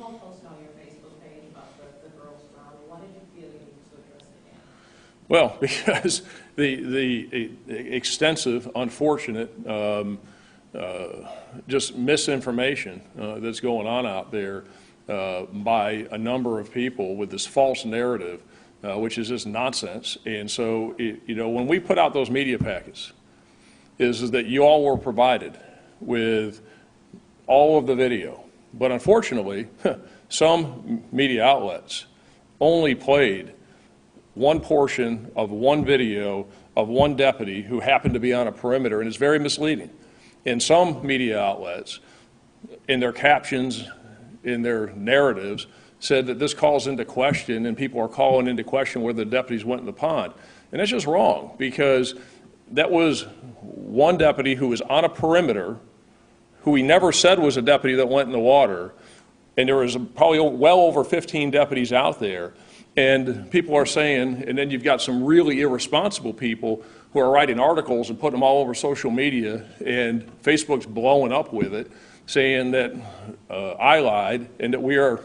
all posted on your Facebook page about the girls drowning. Why did you feel you needed to address it again? Well, because the extensive, unfortunate, just misinformation that's going on out there by a number of people with this false narrative, which is just nonsense. And so, when we put out those media packets, is that you all were provided with all of the video. But unfortunately, some media outlets only played one portion of one video of one deputy who happened to be on a perimeter, and it's very misleading. And some media outlets, in their captions, in their narratives, said that this calls into question, and people are calling into question whether the deputies went in the pond. And that's just wrong, because that was one deputy who was on a perimeter, who he never said was a deputy that went in the water, and there was probably well over 15 deputies out there. And people are saying, and then you've got some really irresponsible people who are writing articles and putting them all over social media, and Facebook's blowing up with it, saying that I lied and that we are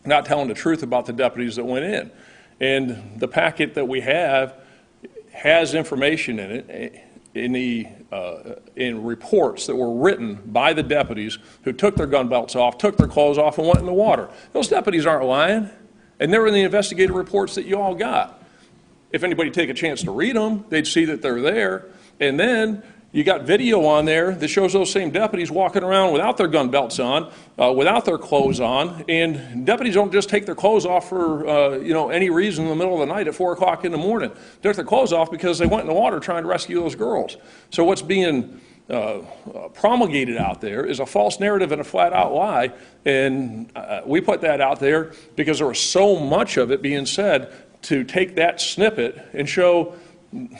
not telling the truth about the deputies that went in. And the packet that we have has information in it, in reports that were written by the deputies who took their gun belts off, took their clothes off, and went in the water. Those deputies aren't lying, and they're in the investigative reports that you all got. If anybody take a chance to read them, they'd see that they're there. And then you got video on there that shows those same deputies walking around without their gun belts on, without their clothes on. And deputies don't just take their clothes off for any reason in the middle of the night at 4 o'clock in the morning. They took their clothes off because they went in the water trying to rescue those girls. So what's being promulgated out there is a false narrative and a flat-out lie. And we put that out there because there was so much of it being said to take that snippet and show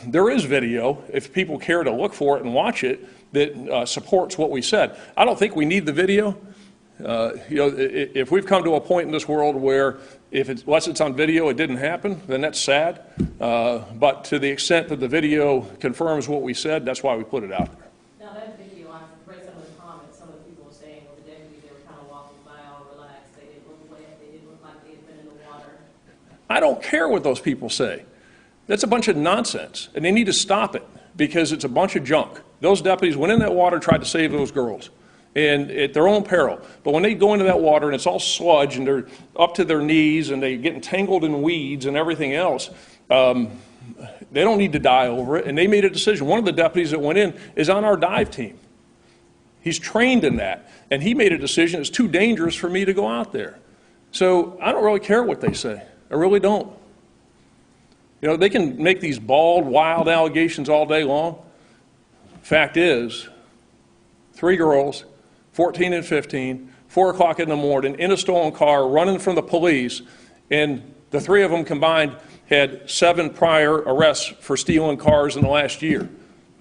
there is video, if people care to look for it and watch it, that supports what we said. I don't think we need the video. If we've come to a point in this world where unless it's on video, it didn't happen, then that's sad. But to the extent that the video confirms what we said, that's why we put it out there. Now that video, I've read some of the comments, some of the people were saying, well, the deputies, they were kind of walking by all relaxed. They didn't look wet. They didn't look like they had been in the water. I don't care what those people say. That's a bunch of nonsense, and they need to stop it because it's a bunch of junk. Those deputies went in that water, tried to save those girls, and at their own peril. But when they go into that water and it's all sludge and they're up to their knees and they get entangled in weeds and everything else, they don't need to die over it, and they made a decision. One of the deputies that went in is on our dive team. He's trained in that, and he made a decision. It's too dangerous for me to go out there. So I don't really care what they say. I really don't. They can make these bald, wild allegations all day long. Fact is, 3 girls, 14 and 15, 4 o'clock in the morning, in a stolen car, running from the police, and the 3 of them combined had 7 prior arrests for stealing cars in the last year.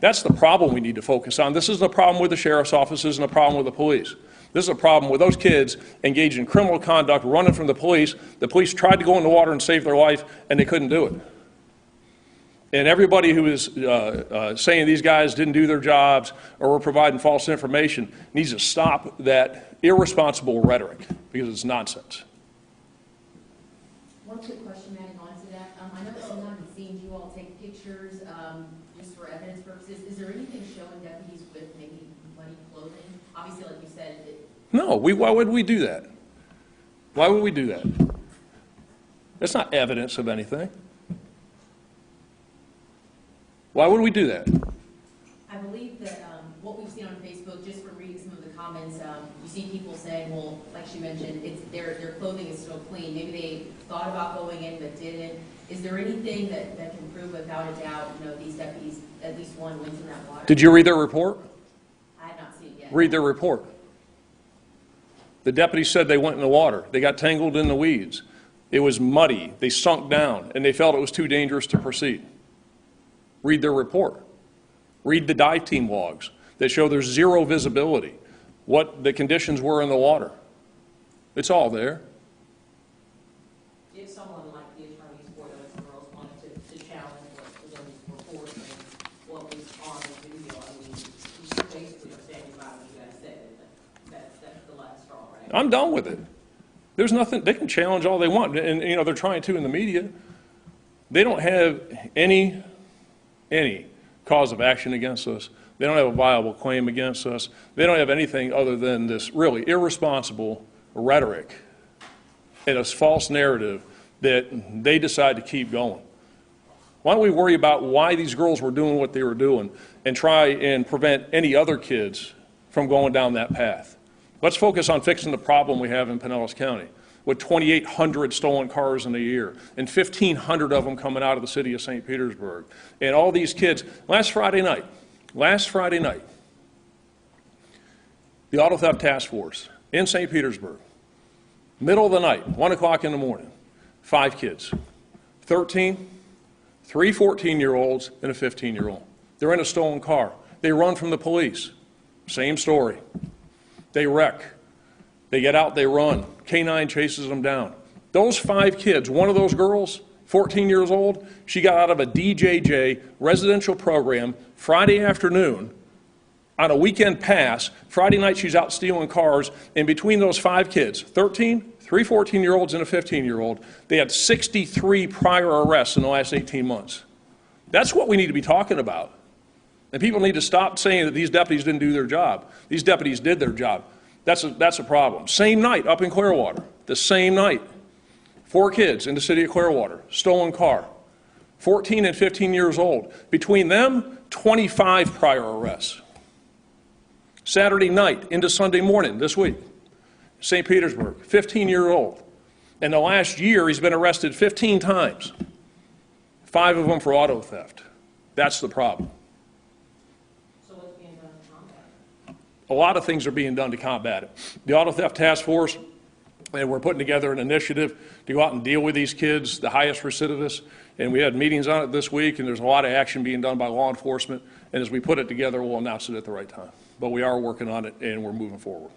That's the problem we need to focus on. This isn't a problem with the sheriff's office, this isn't a problem with the police. This is a problem with those kids engaged in criminal conduct, running from the police. The police tried to go in the water and save their life, and they couldn't do it. And everybody who is saying these guys didn't do their jobs or were providing false information needs to stop that irresponsible rhetoric because it's nonsense. One quick question adding on to that. I know sometimes it seems you all take pictures just for evidence purposes. Is there anything showing deputies with maybe muddy clothing? Obviously, like you said, No, why would we do that? Why would we do that? That's not evidence of anything. Why would we do that? I believe that what we've seen on Facebook, just from reading some of the comments, you see people saying, well, like she mentioned, their clothing is still clean. Maybe they thought about going in but didn't. Is there anything that can prove without a doubt, these deputies, at least one went in that water? Did you read their report? I have not seen it yet. Read their report. The deputies said they went in the water. They got tangled in the weeds. It was muddy. They sunk down, and they felt it was too dangerous to proceed. Read their report. Read the dive team logs that show there's 0 visibility, what the conditions were in the water. It's all there. If someone like the attorneys for those girls wanted to challenge what those reports and what was on the video, you basically are standing by what you guys said. That's the last straw, right? I'm done with it. There's nothing, they can challenge all they want, and you know, they're trying to in the media. They don't have any cause of action against us. They don't have a viable claim against us. They don't have anything other than this really irresponsible rhetoric and a false narrative that they decide to keep going. Why don't we worry about why these girls were doing what they were doing and try and prevent any other kids from going down that path? Let's focus on fixing the problem we have in Pinellas County with 2,800 stolen cars in a year and 1,500 of them coming out of the city of St. Petersburg. And all these kids, last Friday night, the Auto Theft Task Force in St. Petersburg, middle of the night, 1 o'clock in the morning, 5 kids, 13, 3 14-year-olds, and a 15-year-old. They're in a stolen car. They run from the police. Same story. They wreck. They get out, they run. K-9 chases them down. Those 5 kids, one of those girls, 14 years old, she got out of a DJJ residential program Friday afternoon on a weekend pass. Friday night she's out stealing cars, and between those 5 kids, 13, 3 14-year-olds and a 15-year-old, they had 63 prior arrests in the last 18 months. That's what we need to be talking about. And people need to stop saying that these deputies didn't do their job. These deputies did their job. That's a problem. Same night up in Clearwater, the same night. 4 kids in the city of Clearwater, stolen car, 14 and 15 years old. Between them, 25 prior arrests. Saturday night into Sunday morning this week, St. Petersburg, 15-year-old. In the last year, he's been arrested 15 times, 5 of them for auto theft. That's the problem. A lot of things are being done to combat it. The Auto Theft Task Force, and we're putting together an initiative to go out and deal with these kids, the highest recidivists, and we had meetings on it this week, and there's a lot of action being done by law enforcement, and as we put it together, we'll announce it at the right time. But we are working on it, and we're moving forward.